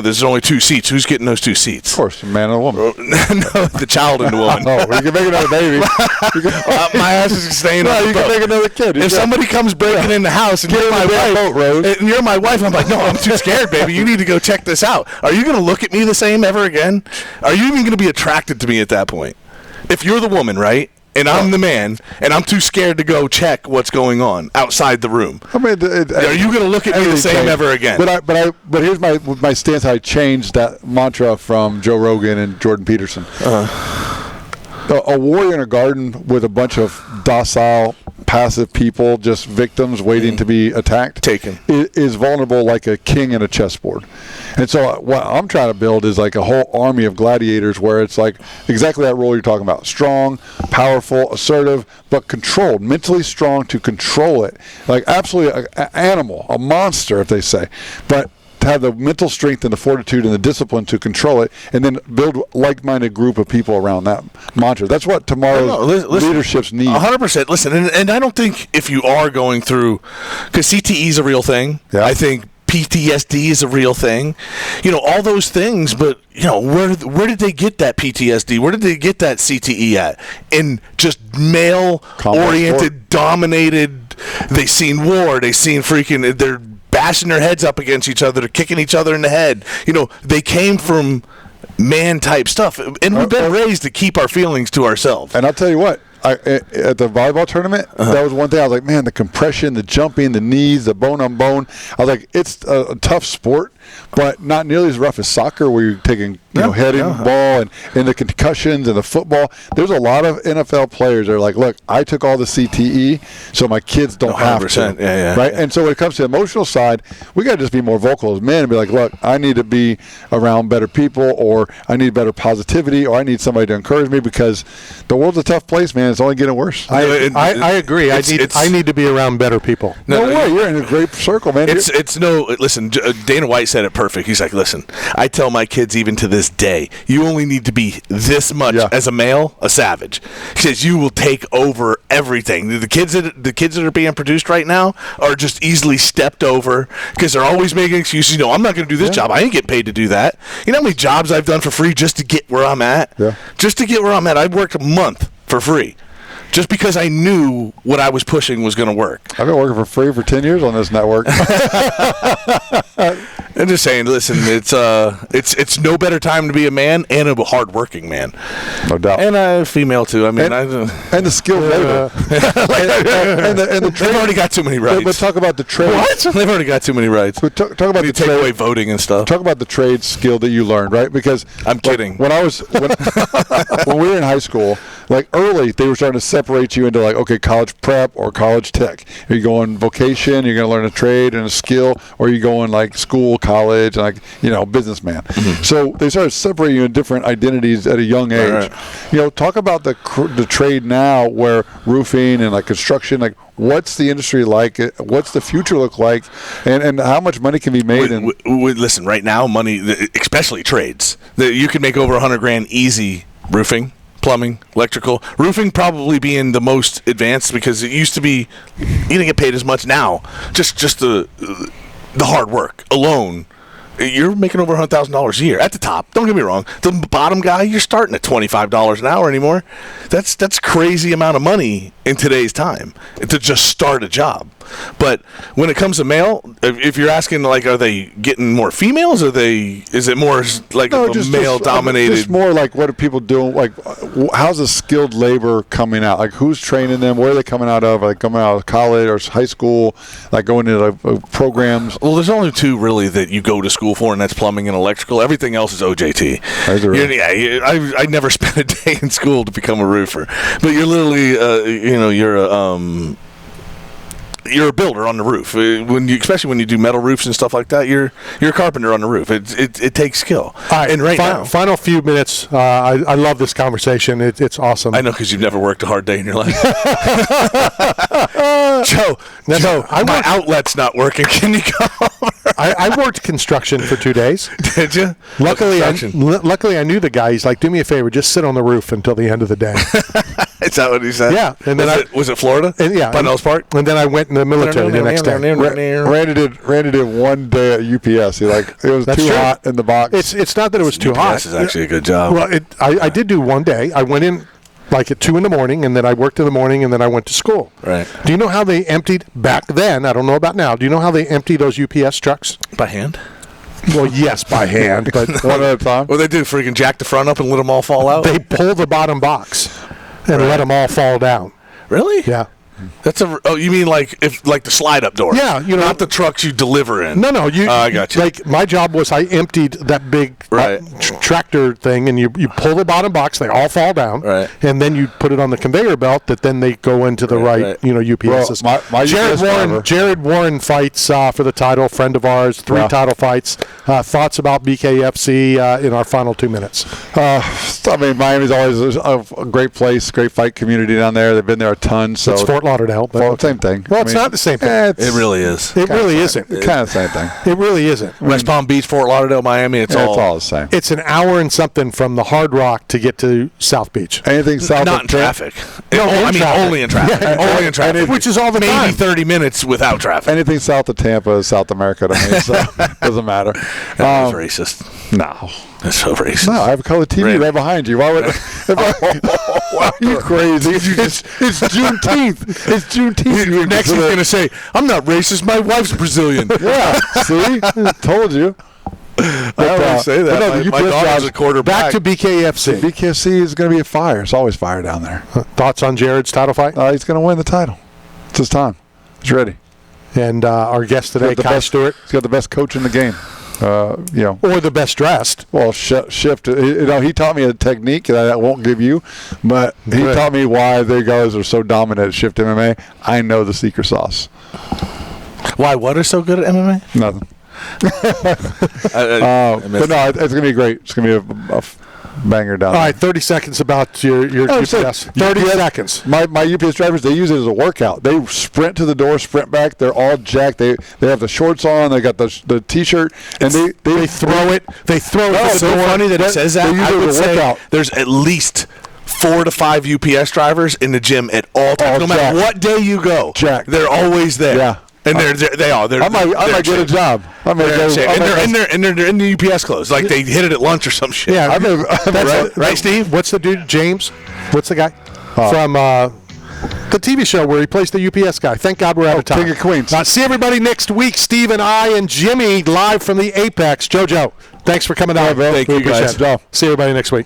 There's only 2 seats. Who's getting those 2 seats? Of course, a man and a woman. No, the child and the woman. Oh, you can make another baby. My ass is staying on the you boat. can make another kid. If somebody comes breaking in the house and you're my wife, and you're my wife, I'm like, no, I'm too scared, baby. You need to go check this out. Are you going to look at me the same ever again? Are you even going to be attracted to me at that point? If you're the woman, right? And I'm the man, and I'm too scared to go check what's going on outside the room. I mean, are you going to look at me the same ever again? But here's my stance. I changed that mantra from Joe Rogan and Jordan Peterson. A warrior in a garden with a bunch of docile, passive people, just victims waiting to be attacked, is vulnerable like a king in a chessboard. And so what I'm trying to build is like a whole army of gladiators where it's like exactly that role you're talking about. Strong, powerful, assertive, but controlled. Mentally strong to control it. Like absolutely an animal, a monster, if they say. But to have the mental strength and the fortitude and the discipline to control it, and then build like-minded group of people around that mantra. That's what tomorrow's leaderships need. 100%. Listen, and I don't think if you are going through, because CTE is a real thing. Yeah. I think PTSD is a real thing. You know, all those things, but, you know, where did they get that PTSD? Where did they get that CTE at? In just male-oriented, dominated, they seen war, they seen freaking, they're bashing their heads up against each other, they're kicking each other in the head. You know, they came from man-type stuff. And we've been raised to keep our feelings to ourselves. And I'll tell you what, at the volleyball tournament, that was one thing. I was like, man, the compression, the jumping, the knees, the bone on bone. I was like, it's a tough sport, but not nearly as rough as soccer where you're taking heading ball and the concussions and the football. There's a lot of NFL players that are like, look, I took all the CTE, so my kids don't have to. Right? And so when it comes to the emotional side, we got to just be more vocal as men and be like, look, I need to be around better people, or I need better positivity, or I need somebody to encourage me, because the world's a tough place, man. It's only getting worse. I agree. I need to be around better people. No way. You're in a great circle, man. Listen, Dana White said it perfect. He's like, listen, I tell my kids even to this day, you only need to be this much as a male, a savage. He says you will take over everything. The kids that are being produced right now are just easily stepped over because they're always making excuses. You know, I'm not going to do this job. I ain't getting paid to do that. You know how many jobs I've done for free just to get where I'm at? Yeah. Just to get where I'm at. I've worked a month for free. Just because I knew what I was pushing was going to work. I've been working for free for 10 years on this network. I'm just saying, listen, it's no better time to be a man and a hard-working man. No doubt. And a female, too. I mean, and the skilled labor. and the they've already got too many rights. But talk about the trade. What? They've already got too many rights. But talk about the take away voting and stuff. Talk about the trade skill that you learned, right? Because I'm kidding. When we were in high school, like early, they were starting to separate you into like, okay, college prep or college tech. Are you going vocation? You're going to learn a trade and a skill, or are you going like school, college, and like businessman? Mm-hmm. So they started separating you in different identities at a young age. Right. You know, talk about the trade now, where roofing and like construction, like what's the industry like? What's the future look like? And how much money can be made? Listen, right now, money, especially trades, you can make over $100,000 easy roofing. Plumbing, electrical, roofing probably being the most advanced, because it used to be you didn't get paid as much. Now just the hard work alone, you're making over $100,000 a year at the top. Don't get me wrong, the bottom guy, you're starting at $25 an hour anymore. That's crazy amount of money in today's time to just start a job. But when it comes to male, if you're asking, like, are they getting more females, or is it more like male dominated? Just more like, what are people doing? Like, how's the skilled labor coming out? Like, who's training them? Where are they coming out of? Are they coming out of college or high school? Like, going into programs? Well, there's only two really that you go to school for, and that's plumbing and electrical. Everything else is OJT. I never spent a day in school to become a roofer, but you're literally, you're a builder on the roof. Especially when you do metal roofs and stuff like that, you're a carpenter on the roof. It takes skill. All right, and now, final few minutes. I love this conversation. It's awesome. I know, because you've never worked a hard day in your life. Joe, my outlet's not working. Can you come? I worked construction for 2 days. Did you? Luckily, I knew the guy. He's like, do me a favor, just sit on the roof until the end of the day. Is that what he said? Yeah. And then was it Florida? Yeah. Bunnells Park? And then I went in the military the next day. Randy did one day at UPS. It was That's too true. hot in the box. It's not that it was too hot. This is actually a good job. Well, I did do one day. I went in like at 2 in the morning, and then I worked in the morning, and then I went to school. Right. Do you know how they emptied back then? I don't know about now. Do you know how they empty those UPS trucks? By hand? Well, yes, by hand, but one at a time. What they do? Freaking jack the front up and let them all fall out? they pull the bottom box and let them all fall down. Really? Yeah. That's you mean like the slide up door? Yeah, not the trucks you deliver in. No, you. I got you. Like my job was, I emptied that big tractor thing, and you pull the bottom box, they all fall down, right, and then you put it on the conveyor belt that then they go into the UPS. Well, my Jared Warren fights for the title. Friend of ours, 3 title fights. Thoughts about BKFC in our final 2 minutes? I mean, Miami's always a great place, great fight community down there. They've been there a ton. So it's Fort Lauderdale. But same thing. Well, it's not the same thing. It really is. It really isn't. Kind of the same thing. It really isn't. West Palm Beach, Fort Lauderdale, Miami, it's all the same. It's an hour and something from the Hard Rock to get to South Beach. Anything south not of in traffic. Traffic. Only in traffic. Only in traffic. Which is all the maybe time. 30 minutes without traffic. Anything south of Tampa is South America to me, so it doesn't matter. That's racist. No. That's so racist. No, I have a color TV right behind you. Why would? Why are you crazy? It's Juneteenth. It's Juneteenth. Next he's going to say, "I'm not racist. My wife's Brazilian." Yeah. See, told you. I don't say that. My daughter's a quarterback. Back to BKFC. BKFC is going to be a fire. It's always fire down there. Thoughts on Jared's title fight? He's going to win the title. It's his time. He's ready. And our guest today, Kai Stewart. He's got the best coach in the game. Or the best dressed. Well, shift. He taught me a technique that I won't give you, but he taught me why they guys are so dominant at shift MMA. I know the secret sauce. Why? What are so good at MMA? Nothing. But no, it's gonna be great. It's gonna be a banger down there. All right, 30 seconds about your UPS. 30 seconds. My UPS drivers, they use it as a workout. They sprint to the door, sprint back. They're all jacked. They have the shorts on. They got the T-shirt, and they throw it. They throw it. It's so funny that it says that. I would say there's at least 4 to 5 UPS drivers in the gym at all times. No matter what day you go, they're always there. Yeah. And they are. I might get a job. And they're in the UPS clothes. Like they hit it at lunch or some shit. Yeah, right, Steve? What's the dude? James? What's the guy from the TV show where he plays the UPS guy? Thank God we're out of time. King of Queens. See everybody next week. Steve and I and Jimmy live from the Apex. JoJo, thanks for coming out. Thank you guys. See everybody next week.